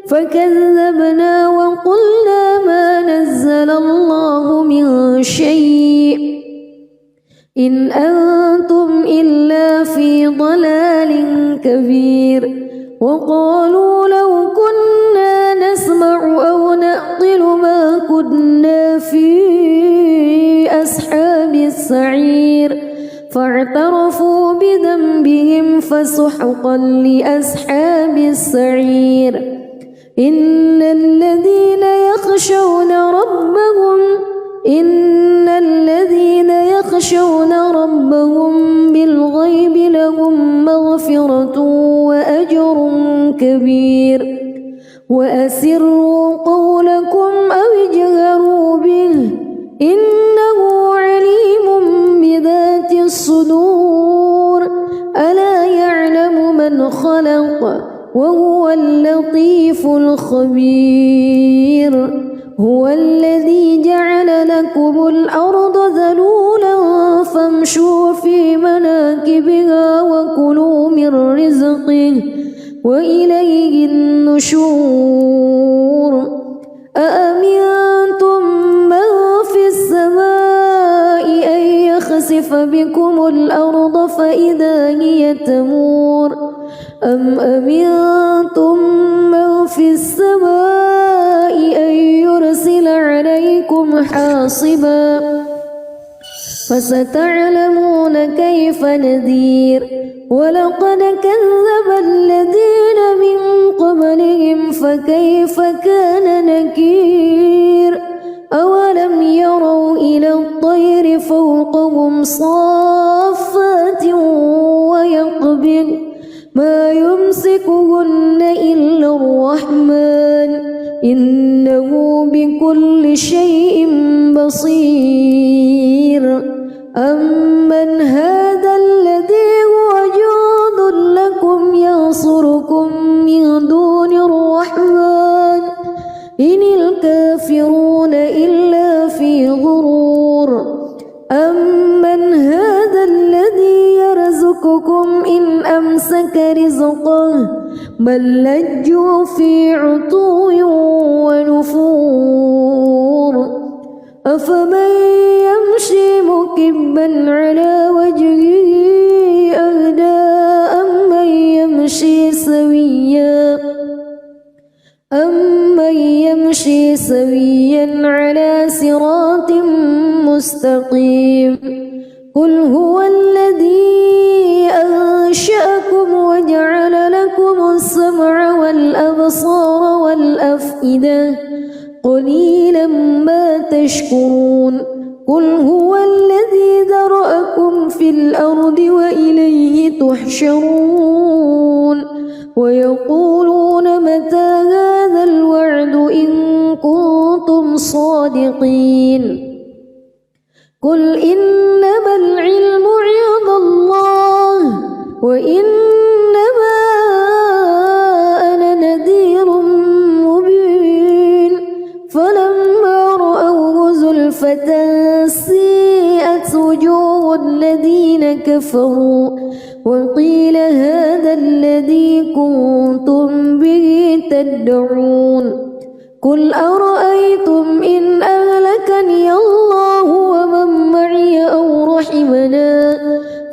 فكذبنا وقلنا ما نزل الله من شيء إن أنتم إلا في ضلال كبير وقالوا لو كنا نسمع أو نعقل ما كنا في أصحاب السعير فاعترفوا بذنبهم فسحقا لأصحاب السعير إن الذين يخشون ربهم بالغيب لهم مغفرة وأجر كبير وأسروا قولكم أو اجهروا اللطيف الخبير هو الذي جعل لكم الأرض ذلولا فامشوا في مناكبها وكلوا من رزقه وإليه النشور أأمنتم من في السماء أن يخسف بكم الأرض فإذا هي تمور أم أمنتم من في السماء أن يرسل عليكم حاصبا فستعلمون كيف نذير ولقد كذب الذين من قبلهم فكيف كان نكير أولم يروا إلى الطير فوقهم صافات ويقبض ما يمسكهن إلا الرحمن إنه بكل شيء بصير أمن هذا الذي هو جند لكم ينصركم من دون الرحمن إن الكافرون إلا في غرور أمن هذا الذي يرزقكم إن أمسك رزقه بل لجوا في عتو ونفور أفمن يمشي مكبا على وجهه أهدى أمن يمشي سويا على صراط مستقيم قل هو الذي أنشأكم وجعل لكم السمع والأبصار والأفئدة قليلا ما تشكرون قل هو الذي ذرأكم في الأرض وإليه تحشرون ويقولون متى هذا الوعد إن كنتم صادقين قل إنما العلم عند الله وإنما أنا نذير مبين فلما رأوه زلفة سيئت وجوه الذين كفروا وقيل هذا الذي كنتم به تدعون قل أرأيتم إن أهلكني الله ومن معي أو رحمنا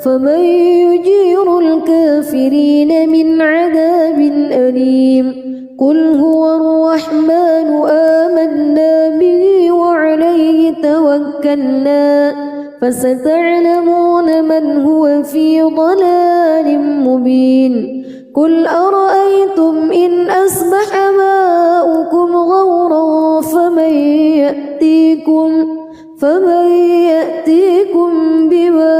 فمن يجير الكافرين من عذاب أليم قل هو الرحمن آمنا به وعليه توكلنا فستعلمون من هو في ضلال مبين قل أرأيتم إن أصبح ماؤكم غورا فمن يأتيكم بماء